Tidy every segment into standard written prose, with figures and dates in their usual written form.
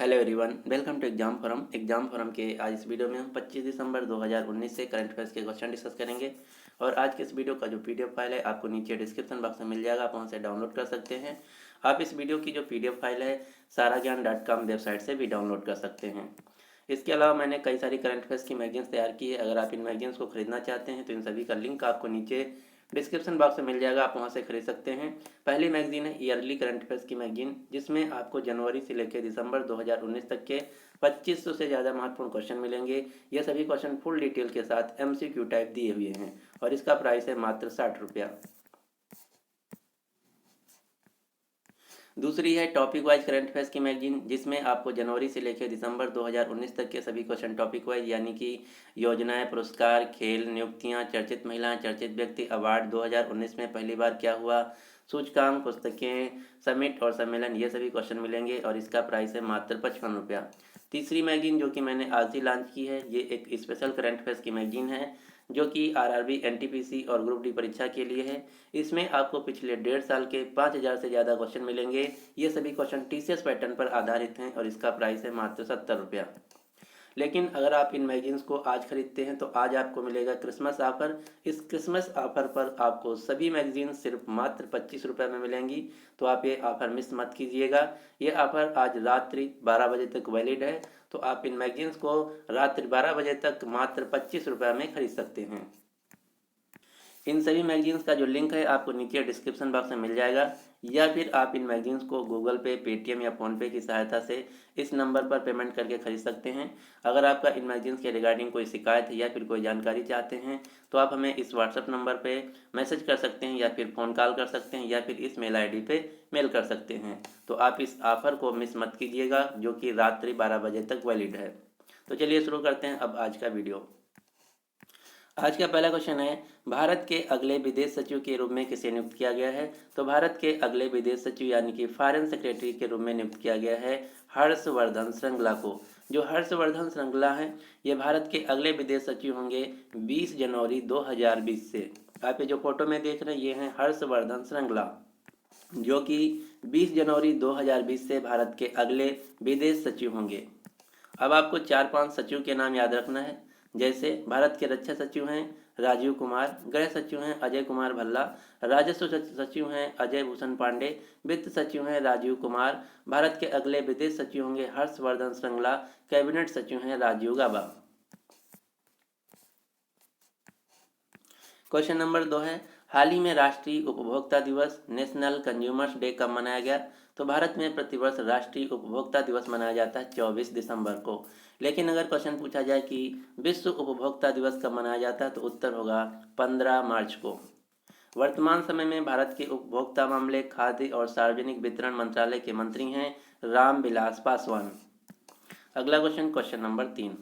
Hello everyone, welcome to exam forum के आज इस वीडियो में हम 25 दिसंबर 2019 से करंट अफेयर्स के क्वेश्चन डिस्कस करेंगे। और आज के इस वीडियो का जो पीडीएफ फाइल है आपको नीचे डिस्क्रिप्शन बॉक्स में मिल जाएगा, आप वहां से डाउनलोड कर सकते हैं। आप इस वीडियो की जो पीडीएफ फाइल है saragyan.com वेबसाइट से भी डाउनलोड कर सकते हैं। इसके अलावा मैंने कई सारी करंट अफेयर्स की मैगजीन्स तैयार की है। अगर आप इन मैगजीन्स को खरीदना चाहते हैं तो इन सभी का लिंक आपको नीचे डिस्क्रिप्शन बॉक्स में मिल जाएगा, आप वहां से खरीद सकते हैं। पहली मैगजीन है ईयरली करंट अफेयर्स की मैगजीन, जिसमें आपको जनवरी से लेकर दिसंबर 2019 तक के 2500 से ज़्यादा महत्वपूर्ण क्वेश्चन मिलेंगे। ये सभी क्वेश्चन फुल डिटेल के साथ एमसीक्यू टाइप दिए हुए हैं और इसका प्राइस है मात्र 60 रुपया। दूसरी है टॉपिक वाइज करंट अफेयर्स की मैगजीन, जिसमें आपको जनवरी से लेकर दिसंबर 2019 तक के सभी क्वेश्चन टॉपिक वाइज यानी कि योजनाएं, पुरस्कार, खेल, नियुक्तियां, चर्चित महिलाएं, चर्चित व्यक्ति, अवार्ड, 2019 में पहली बार क्या हुआ, सूचकांक, पुस्तकें, समिट और सम्मेलन, ये सभी क्वेश्चन मिलेंगे और इसका प्राइस है मात्र 55 रुपया। तीसरी मैगजीन जो कि मैंने आज ही लॉन्च की है, ये एक स्पेशल करंट अफेयर्स की मैगजीन है जो कि आरआरबी, एनटीपीसी और ग्रुप डी परीक्षा के लिए है। इसमें आपको पिछले 1.5 साल के 5000 से ज़्यादा क्वेश्चन मिलेंगे। ये सभी क्वेश्चन टीसीएस पैटर्न पर आधारित हैं और इसका प्राइस है मात्र 70 रुपया। लेकिन अगर आप इन मैगजीन्स को आज खरीदते हैं तो आज आपको मिलेगा क्रिसमस ऑफर। इस क्रिसमस ऑफर पर आपको सभी मैगजीन सिर्फ मात्र 25 रुपये में मिलेंगी, तो आप ये ऑफर मिस मत कीजिएगा। ये ऑफर आज रात्रि 12 बजे तक वैलिड है, तो आप इन मैगजीन्स को रात्रि 12 बजे तक मात्र 25 रुपये में खरीद सकते हैं। इन सभी मैगजीन्स का जो लिंक है आपको नीचे डिस्क्रिप्शन बॉक्स में मिल जाएगा, या फिर आप इन मैगजीन्स को गूगल पे, पेटीएम या फ़ोनपे की सहायता से इस नंबर पर पेमेंट करके खरीद सकते हैं। अगर आपका इन मैगजीन्स के रिगार्डिंग कोई शिकायत है या फिर कोई जानकारी चाहते हैं तो आप हमें इस व्हाट्सएप नंबर पे मैसेज कर सकते हैं या फिर फ़ोन कॉल कर सकते हैं या फिर इस मेल आईडी पे मेल कर सकते हैं। तो आप इस ऑफ़र को मिस मत कीजिएगा जो कि रात्रि 12 बजे तक वैलिड है। तो चलिए शुरू करते हैं अब आज का वीडियो। आज का पहला क्वेश्चन है, भारत के अगले विदेश सचिव के रूप में किसे नियुक्त किया गया है। तो भारत के अगले विदेश सचिव यानी कि फॉरेन सेक्रेटरी के रूप में नियुक्त किया गया है हर्षवर्धन श्रृंगला को। जो हर्षवर्धन श्रृंगला हैं ये भारत के अगले विदेश सचिव होंगे 20 जनवरी 2020 से। आप ये जो फोटो में देख रहे हैं ये हैं हर्षवर्धन श्रृंगला, जो कि 20 जनवरी 2020 से भारत के अगले विदेश सचिव होंगे। अब आपको 4-5 सचिव के नाम याद रखना है। जैसे भारत के रक्षा सचिव हैं राजीव कुमार, गृह सचिव हैं अजय कुमार भल्ला, राजस्व सचिव हैं अजय भूषण पांडे, वित्त सचिव हैं राजीव कुमार, भारत के अगले विदेश सचिव होंगे हर्षवर्धन श्रृंगला, कैबिनेट सचिव हैं राजीव गाबा। क्वेश्चन नंबर 2 है, हाल ही में राष्ट्रीय उपभोक्ता दिवस नेशनल कंज्यूमर्स डे कब मनाया गया। तो भारत में प्रतिवर्ष राष्ट्रीय उपभोक्ता दिवस मनाया जाता है 24 दिसंबर को। लेकिन अगर क्वेश्चन पूछा जाए कि विश्व उपभोक्ता दिवस कब मनाया जाता है तो उत्तर होगा 15 मार्च को। वर्तमान समय में भारत के उपभोक्ता मामले, खाद्य और सार्वजनिक वितरण मंत्रालय के मंत्री हैं रामविलास पासवान। अगला क्वेश्चन, क्वेश्चन नंबर 3,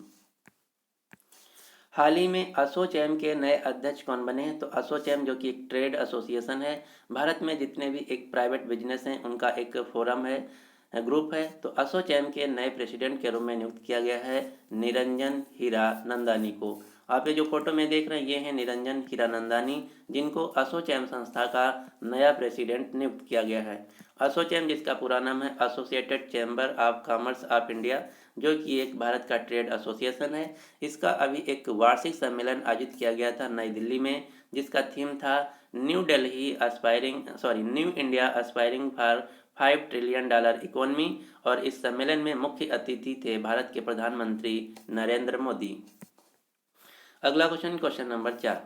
हाल ही में एसोचैम के नए अध्यक्ष कौन बने हैं। तो एसोचैम जो कि एक ट्रेड एसोसिएशन है, भारत में जितने भी एक प्राइवेट बिजनेस हैं उनका एक फोरम है, ग्रुप है। तो एसोचैम के नए प्रेसिडेंट के रूप में नियुक्त किया गया है निरंजन हीरानंदानी को। आप ये जो फोटो में देख रहे हैं ये हैं निरंजन हीरानंदानी, जिनको एसोचैम संस्था का नया प्रेसिडेंट नियुक्त किया गया है। एसोचैम जिसका पूरा नाम है associated chamber of commerce of India, जो कि एक भारत का ट्रेड एसोसिएशन है। इसका अभी एक वार्षिक सम्मेलन आयोजित किया गया था नई दिल्ली में, जिसका थीम था new India aspiring for $5 trillion economy. और इस सम्मेलन में मुख्य अतिथि थे भारत के प्रधानमंत्री नरेंद्र मोदी। अगला क्वेश्चन, क्वेश्चन नंबर 4,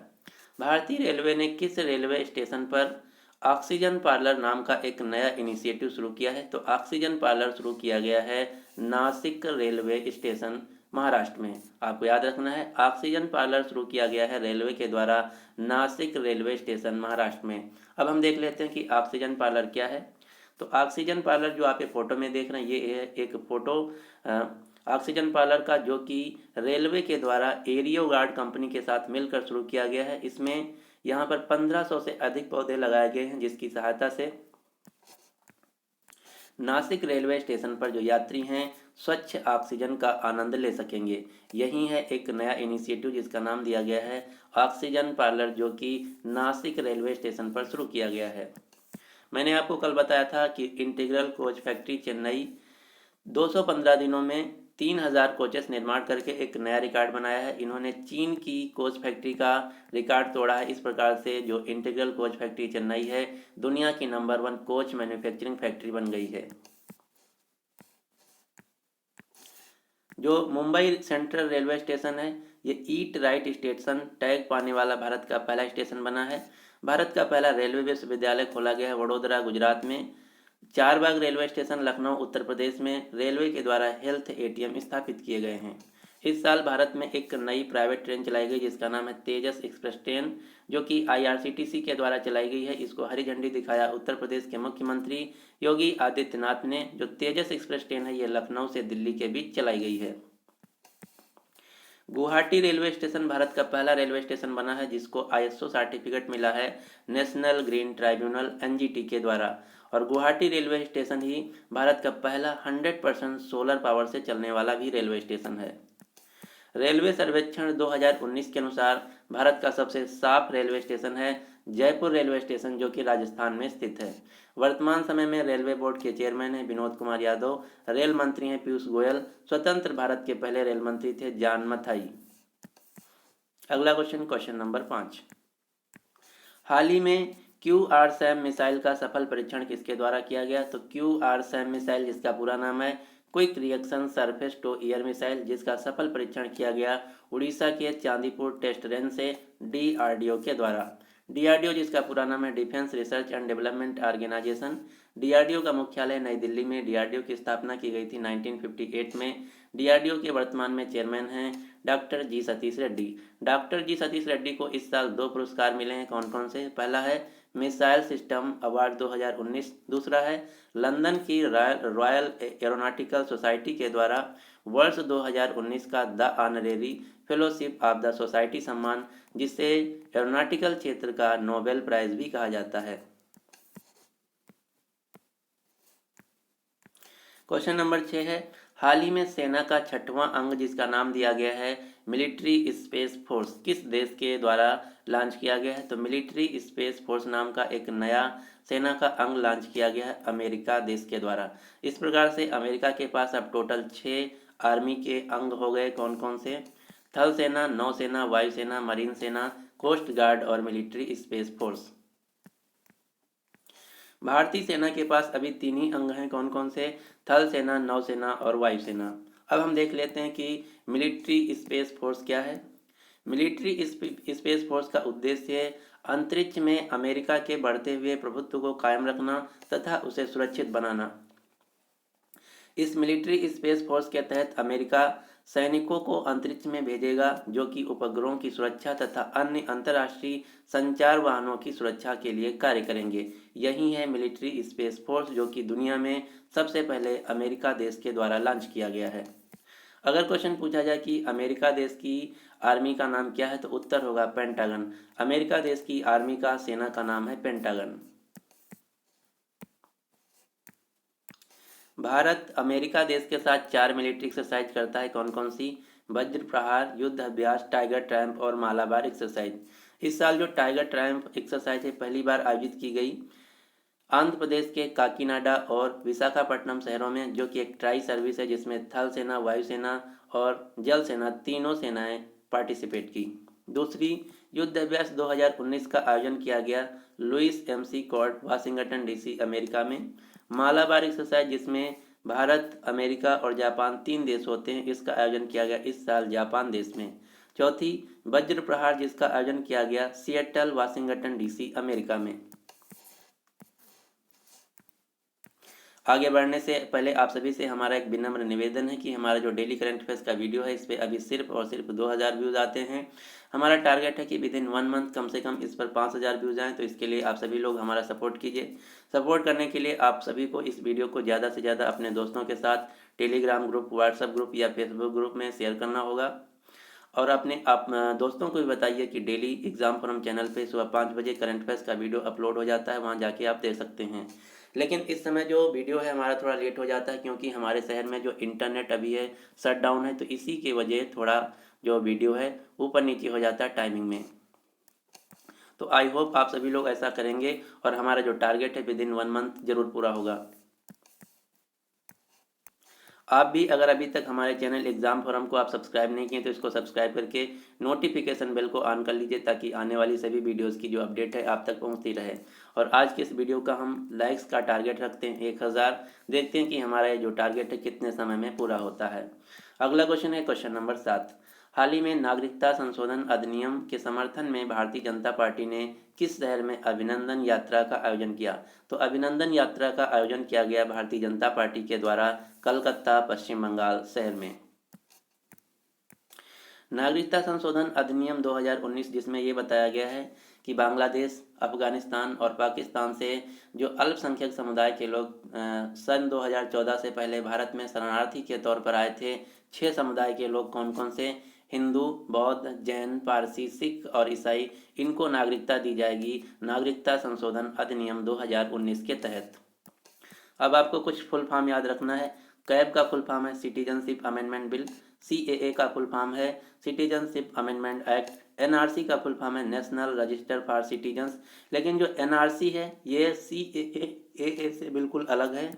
भारतीय रेलवे ने किस रेलवे स्टेशन पर ऑक्सीजन पार्लर नाम का एक नया इनिशिएटिव शुरू किया है। तो ऑक्सीजन पार्लर शुरू किया गया है नासिक रेलवे स्टेशन, महाराष्ट्र में। आपको याद रखना है ऑक्सीजन पार्लर शुरू किया गया है रेलवे के द्वारा नासिक रेलवे स्टेशन, महाराष्ट्र में। अब हम देख लेते हैं कि ऑक्सीजन पार्लर क्या है। तो ऑक्सीजन पार्लर जो आप ये फोटो में देख रहे हैं ये है एक फोटो ऑक्सीजन पार्लर का, जो कि रेलवे के द्वारा एरियो गार्ड कंपनी के साथ मिलकर शुरू किया गया है। इसमें यहाँ पर 1500 से अधिक पौधे लगाए गए हैं, जिसकी सहायता से नासिक रेलवे स्टेशन पर जो यात्री हैं स्वच्छ ऑक्सीजन का आनंद ले सकेंगे। यही है एक नया इनिशिएटिव जिसका नाम दिया गया है ऑक्सीजन पार्लर, जो कि नासिक रेलवे स्टेशन पर शुरू किया गया है। मैंने आपको कल बताया था कि इंटीग्रल कोच फैक्ट्री चेन्नई 215 दिनों में 3000 कोचेस निर्माण करके एक नया रिकॉर्ड बनाया है। इन्होंने चीन की कोच फैक्ट्री का रिकॉर्ड तोड़ा है। इस प्रकार से जो इंटीग्रल कोच फैक्ट्री चेन्नई है, दुनिया की नंबर 1 कोच मैन्युफैक्चरिंग फैक्ट्री बन गई है। जो मुंबई सेंट्रल रेलवे स्टेशन है, ये ईट राइट स्टेशन टैग पाने वाला भारत का पहला स्टेशन बना है। भारत का पहला रेलवे विश्वविद्यालय खोला गया है वडोदरा, गुजरात में। चारबाग रेलवे स्टेशन लखनऊ, उत्तर प्रदेश में रेलवे के द्वारा हेल्थ एटीएम स्थापित किए गए हैं। इस साल भारत में एक नई प्राइवेट ट्रेन चलाई गई जिसका नाम है तेजस एक्सप्रेस ट्रेन, जो कि आईआरसीटीसी के द्वारा चलाई गई है। इसको हरी झंडी दिखाया उत्तर प्रदेश के मुख्यमंत्री योगी आदित्यनाथ ने। जो तेजस एक्सप्रेस ट्रेन है, ये लखनऊ से दिल्ली के बीच चलाई गई है। गुवाहाटी रेलवे स्टेशन भारत का पहला रेलवे स्टेशन बना है जिसको आईएसओ सर्टिफिकेट मिला है नेशनल ग्रीन ट्राइब्यूनल एनजीटी के द्वारा। और गुवाहाटी रेलवे स्टेशन ही भारत का पहला 100% सोलर पावर से चलने वाला भी रेलवे स्टेशन है। रेलवे सर्वेक्षण 2019 के अनुसार भारत का सबसे साफ रेलवे स्टेशन है जयपुर रेलवे स्टेशन, जो कि राजस्थान में स्थित है। वर्तमान समय में रेलवे बोर्ड के चेयरमैन हैं विनोद कुमार यादव, रेल मंत्री हैं पीयूष गोयल, स्वतंत्र भारत के पहले रेल मंत्री थे जॉन मथाई। अगला क्वेश्चन, क्वेश्चन नंबर 5। हाल ही में QRSAM मिसाइल का सफल परीक्षण किसके द्वारा किया गया? तो QRSAM मिसाइल, जिसका पूरा नाम है quick reaction surface to air missile, जिसका सफल परीक्षण किया गया उड़ीसा के चांदीपुर टेस्ट रेंज से DRDO के द्वारा। DRDO, जिसका पूरा नाम है defence research and development organisation. DRDO का मुख्यालय नई दिल्ली में। DRDO की स्थापना की गई थी 1958 में। DRDO के वर्तमान में चेयरमैन हैं डॉक्टर जी सतीश रेड्डी। डॉक्टर जी सतीश रेड्डी को इस साल 2 पुरस्कार मिले हैं। कौन कौन से? पहला है मिसाइल सिस्टम अवार्ड 2019, दूसरा है लंदन की रॉयल एरोनॉटिकल सोसाइटी के द्वारा वर्ष 2019 का the honorary fellowship of the society सम्मान, जिसे एरोनॉटिकल क्षेत्र का नोबेल प्राइज भी कहा जाता है। क्वेश्चन नंबर 6 है, हाल ही में सेना का 6वां अंग जिसका नाम दिया गया है मिलिट्री स्पेस फोर्स, किस देश के द्वारा लॉन्च किया गया है? तो मिलिट्री स्पेस फोर्स नाम का एक नया सेना का अंग लॉन्च किया गया है अमेरिका देश के द्वारा। इस प्रकार से अमेरिका के पास अब टोटल 6 आर्मी के अंग हो गए। कौन कौन से? थल सेना, नौसेना, वायुसेना, मरीन सेना, कोस्ट गार्ड और मिलिट्री स्पेस फोर्स। भारतीय सेना के पास अभी 3 ही अंग हैं। कौन कौन से? थल सेना, नौसेना और वायुसेना। अब हम देख लेते हैं कि मिलिट्री स्पेस फोर्स क्या है। मिलिट्री स्पेस फोर्स का उद्देश्य अंतरिक्ष में अमेरिका के बढ़ते हुए प्रभुत्व को कायम रखना तथा उसे सुरक्षित बनाना। इस मिलिट्री स्पेस फोर्स के तहत अमेरिका सैनिकों को अंतरिक्ष में भेजेगा, जो कि उपग्रहों की सुरक्षा तथा अन्य अंतर्राष्ट्रीय संचार वाहनों की सुरक्षा के लिए कार्य करेंगे। यही है मिलिट्री स्पेस फोर्स, जो कि दुनिया में सबसे पहले अमेरिका देश के द्वारा लॉन्च किया गया है। अगर क्वेश्चन पूछा जाए कि अमेरिका देश की आर्मी का नाम क्या है, तो उत्तर होगा पेंटागन। अमेरिका देश की आर्मी का सेना का नाम है पेंटागन। भारत अमेरिका देश के साथ 4 मिलिट्री एक्सरसाइज करता है। कौन कौन सी? वज्र प्रहार, युद्ध अभ्यास, टाइगर ट्रायम्फ और मालाबार एक्सरसाइज। इस साल जो टाइगर ट्रायम्फ एक्सरसाइज है पहली बार आयोजित की गई आंध्र प्रदेश के काकीनाडा और विशाखापट्टनम शहरों में, जो कि एक ट्राई सर्विस है जिसमें थल सेना, वायुसेना और जल सेना तीनों सेनाएं पार्टिसिपेट की। दूसरी, युद्ध अभ्यास 2019 का आयोजन किया गया Lewis MC Chord, Washington DC, America में। मालाबार एक्सरसाइज, जिसमें भारत, अमेरिका और जापान 3 देश होते हैं, इसका आयोजन किया गया इस साल जापान देश में। चौथी, वज्र प्रहार, जिसका आयोजन किया गया सिएटल, वाशिंगटन DC, अमेरिका में। आगे बढ़ने से पहले आप सभी से हमारा एक विनम्र निवेदन है कि हमारा जो डेली करंट अफेयर्स का वीडियो है इस पर अभी सिर्फ और सिर्फ 2000 व्यूज़ आते हैं। हमारा टारगेट है कि विद इन 1 मंथ कम से कम इस पर 5000 व्यूज़ आएँ, तो इसके लिए आप सभी लोग हमारा सपोर्ट कीजिए। सपोर्ट करने के लिए आप सभी को इस वीडियो को ज़्यादा से ज़्यादा अपने दोस्तों के साथ टेलीग्राम ग्रुप, व्हाट्सएप ग्रुप या फेसबुक ग्रुप में शेयर करना होगा। और अपने दोस्तों को भी बताइए कि डेली एग्जाम फोरम चैनल पे सुबह 5 बजे करंट अफेयर्स का वीडियो अपलोड हो जाता है, वहाँ जाके आप देख सकते हैं। लेकिन इस समय जो वीडियो है हमारा थोड़ा लेट हो जाता है, क्योंकि हमारे शहर में जो इंटरनेट अभी है शट डाउन है, तो इसी के वजह थोड़ा जो वीडियो है ऊपर नीचे हो जाता है टाइमिंग में। तो आई होप आप सभी लोग ऐसा करेंगे और हमारा जो टारगेट है विद इन 1 मंथ जरूर पूरा होगा। आप भी अगर अभी तक हमारे चैनल एग्जाम फोरम को आप सब्सक्राइब नहीं किए तो इसको सब्सक्राइब करके नोटिफिकेशन बेल को ऑन कर लीजिए, ताकि आने वाली सभी वीडियोस की जो अपडेट है आप तक पहुंचती रहे। और आज के इस वीडियो का हम लाइक्स का टारगेट रखते हैं 1000। देखते हैं कि हमारा ये जो टारगेट है कितने समय में पूरा होता है। अगला क्वेश्चन है क्वेश्चन नंबर 7। हाल ही में नागरिकता संशोधन अधिनियम के समर्थन में भारतीय जनता पार्टी ने किस शहर में अभिनंदन यात्रा का आयोजन किया? तो अभिनंदन यात्रा का आयोजन किया गया भारतीय जनता पार्टी के द्वारा कलकत्ता, पश्चिम बंगाल शहर में। नागरिकता संशोधन अधिनियम 2019, जिसमें ये बताया गया है कि बांग्लादेश, अफगानिस्तान और पाकिस्तान से जो अल्पसंख्यक समुदाय के लोग सन 2014 से पहले भारत में शरणार्थी के तौर पर आए थे, 6 समुदाय के लोग कौन कौन से? हिंदू, बौद्ध, जैन, पारसी, सिख और ईसाई, इनको नागरिकता दी जाएगी नागरिकता संशोधन अधिनियम 2019 के तहत। अब आपको कुछ फुल फॉर्म याद रखना है। कैब का फुल फॉर्म है सिटीजनशिप अमेंडमेंट बिल। सीएए का फुल फॉर्म है सिटीजनशिप अमेंडमेंट एक्ट। एनआरसी का फुल फॉर्म है नेशनल रजिस्टर फॉर सिटीजन्स। लेकिन जो एनआरसी है ये सीएए से बिल्कुल अलग है।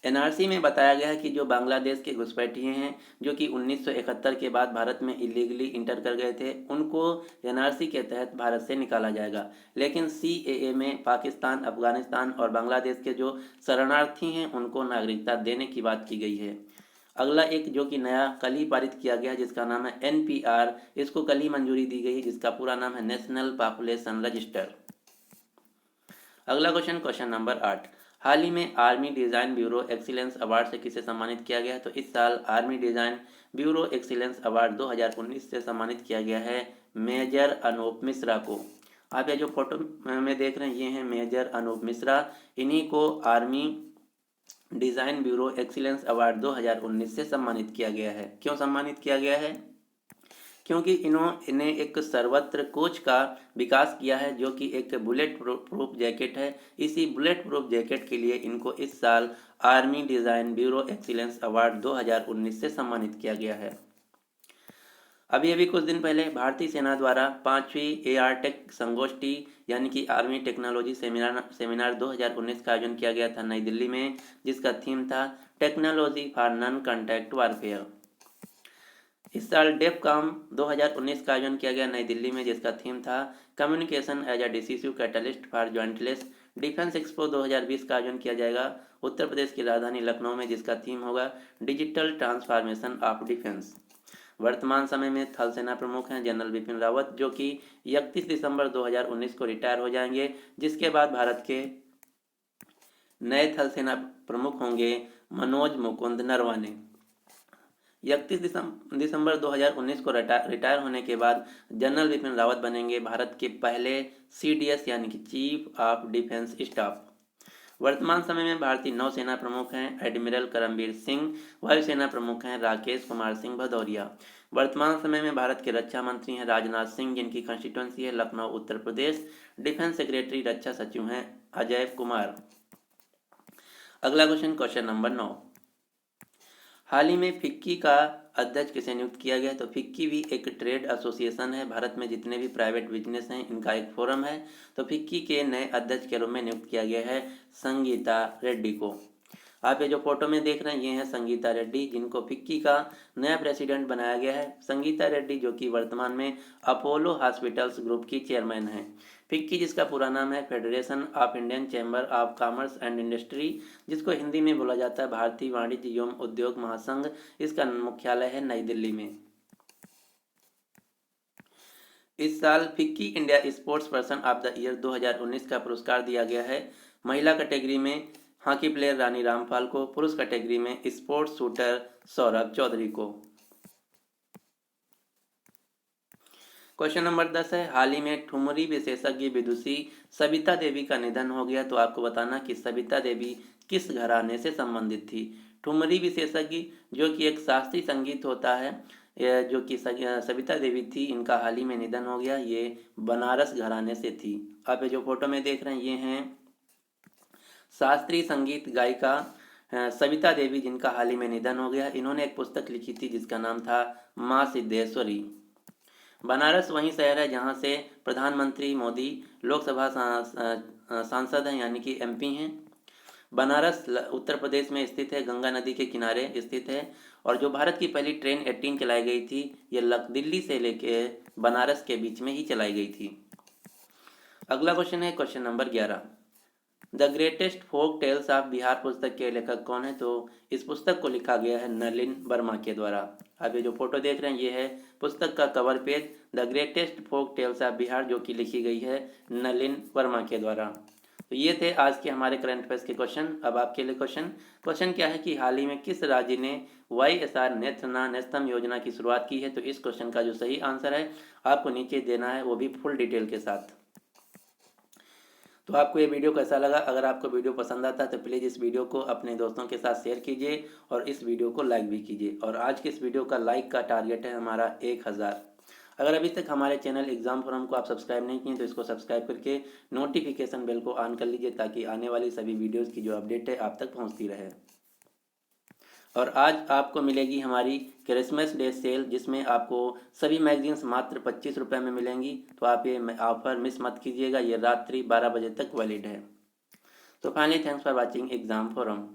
एनआरसी में बताया गया है कि जो बांग्लादेश के घुसपैठिए हैं, जो कि 1971 के बाद भारत में इलीगली इंटर कर गए थे, उनको एनआरसी के तहत भारत से निकाला जाएगा। लेकिन सीएए में पाकिस्तान, अफगानिस्तान और बांग्लादेश के जो शरणार्थी हैं उनको नागरिकता देने की बात की गई है। अगला एक जो कि नया कल ही पारित किया गया, जिसका नाम है एनपीआर, इसको कल ही मंजूरी दी गई, जिसका पूरा नाम है नेशनल पॉपुलेशन रजिस्टर। अगला क्वेश्चन, क्वेश्चन नंबर 8। हाल ही में army design bureau excellence award से किसे सम्मानित किया गया? तो इस साल army design bureau excellence award 2019 से सम्मानित किया गया है मेजर अनूप मिश्रा को। आप ये जो फोटो में देख रहे हैं ये हैं मेजर अनूप मिश्रा। इन्हीं को army design bureau excellence award 2019 से सम्मानित किया गया है। क्यों सम्मानित किया गया है? क्योंकि इन्होंने एक सर्वत्र कोच का विकास किया है, जो कि एक बुलेट प्रूफ जैकेट है। इसी बुलेट प्रूफ जैकेट के लिए इनको इस साल army design bureau excellence award 2019 से सम्मानित किया गया है। अभी कुछ दिन पहले भारतीय सेना द्वारा 5वीं एआर टेक संगोष्ठी यानी कि आर्मी टेक्नोलॉजी सेमिनार 2019 का आयोजन किया गया था नई दिल्ली में, जिसका थीम था technology for non contact warfare. इस साल डेफकॉम 2019 का आयोजन किया गया नई दिल्ली में, जिसका थीम था communication as a decisive catalyst for jointness. Defence expo 2020 का आयोजन किया जाएगा उत्तर प्रदेश की राजधानी लखनऊ में, जिसका थीम होगा डिजिटल ट्रांसफॉर्मेशन ऑफ डिफेंस। वर्तमान समय में थल सेना प्रमुख हैं जनरल बिपिन रावत, जो कि 31 दिसंबर 2019 को रिटायर हो जाएंगे, जिसके बाद भारत के नए थल सेना प्रमुख होंगे मनोज मुकुंद नरवाने। 31 दिसंबर 2019 को रिटायर होने के बाद जनरल बिपिन रावत बनेंगे भारत के पहले सीडीएस यानी कि चीफ ऑफ डिफेंस स्टाफ। वर्तमान समय में भारतीय नौसेना प्रमुख हैं एडमिरल करमबीर सिंह। वायुसेना प्रमुख हैं राकेश कुमार सिंह भदौरिया। वर्तमान समय में भारत के रक्षा मंत्री हैं राजनाथ सिंह, जिनकी कंस्टिट्यूंसी है लखनऊ उत्तर प्रदेश। डिफेंस सेक्रेटरी रक्षा सचिव हैं अजय कुमार। अगला क्वेश्चन, क्वेश्चन नंबर 9। हाल ही में फिक्की का अध्यक्ष किसे नियुक्त किया गया? तो फिक्की भी एक ट्रेड एसोसिएशन है। भारत में जितने भी प्राइवेट बिजनेस हैं इनका एक फोरम है। तो फिक्की के नए अध्यक्ष के रूप में नियुक्त किया गया है संगीता रेड्डी को। आप ये जो फोटो में देख रहे हैं ये हैं संगीता रेड्डी, जिनको फिक्की का नया प्रेसिडेंट बनाया गया है। संगीता रेड्डी जो कि वर्तमान में अपोलो हॉस्पिटल्स ग्रुप की चेयरमैन हैं। फिक्की जिसका पूरा नाम है federation of Indian chamber of commerce and industry, जिसको हिंदी में बोला जाता है भारतीय वाणिज्य एवं उद्योग महासंघ। इसका मुख्यालय है नई दिल्ली में। इस साल FICCI India sports person of the year 2019 का पुरस्कार दिया गया है महिला कैटेगरी में हॉकी प्लेयर रानी रामपाल को, पुरुष कैटेगरी में स्पोर्ट्स शूटर सौरभ चौधरी को। क्वेश्चन नंबर 10 है, हाल ही में ठुमरी विशेषज्ञ विदुषी सविता देवी का निधन हो गया। तो आपको बताना कि सविता देवी किस घराने से संबंधित थी। ठुमरी विशेषज्ञ जो कि एक शास्त्रीय संगीत होता है, जो कि सविता देवी थी, इनका हाल ही में निधन हो गया। ये बनारस घराने से थी। आप ये जो फोटो में देख रहे हैं ये हैं शास्त्रीय संगीत गायिका सविता देवी, जिनका हाल ही में निधन हो गया। इन्होंने एक पुस्तक लिखी थी जिसका नाम था माँ सिद्धेश्वरी। बनारस वही शहर है जहाँ से प्रधानमंत्री मोदी लोकसभा सांसद हैं यानी कि एमपी हैं। बनारस उत्तर प्रदेश में स्थित है, गंगा नदी के किनारे स्थित है। और जो भारत की पहली ट्रेन 18 चलाई गई थी, ये दिल्ली से लेके बनारस के बीच में ही चलाई गई थी। अगला क्वेश्चन है question number 11। The greatest folk tales of Bihar पुस्तक के लेखक कौन है? तो इस पुस्तक को लिखा गया है नलिन वर्मा के द्वारा। आप ये जो फोटो देख रहे हैं ये है पुस्तक का cover page, the greatest folk tales of Bihar, जो कि लिखी गई है नलिन वर्मा के द्वारा। तो ये थे आज के हमारे करंट अफेयर्स के क्वेश्चन। अब आपके लिए क्वेश्चन क्या है कि हाल ही में किस राज्य ने YSR नेस्तम योजना की शुरुआत की है? तो इस क्वेश्चन का जो सही आंसर है आपको नीचे देना है, वो भी फुल डिटेल के साथ। तो आपको ये वीडियो कैसा लगा? अगर आपको वीडियो पसंद आता है तो प्लीज़ इस वीडियो को अपने दोस्तों के साथ शेयर कीजिए और इस वीडियो को लाइक भी कीजिए। और आज के इस वीडियो का लाइक का टारगेट है हमारा 1000। अगर अभी तक हमारे चैनल एग्जाम फोरम को आप सब्सक्राइब नहीं किए तो इसको सब्सक्राइब करके नोटिफिकेशन बेल को ऑन कर लीजिए, ताकि आने वाली सभी वीडियोज़ की जो अपडेट है आप तक पहुँचती रहे। और आज आपको मिलेगी हमारी क्रिसमस डे सेल, जिसमें आपको सभी मैगजीन्स मात्र 25 रुपये में मिलेंगी। तो आप ये ऑफर मिस मत कीजिएगा, ये रात्रि 12 बजे तक वैलिड है। तो finally thanks for watching exam forum.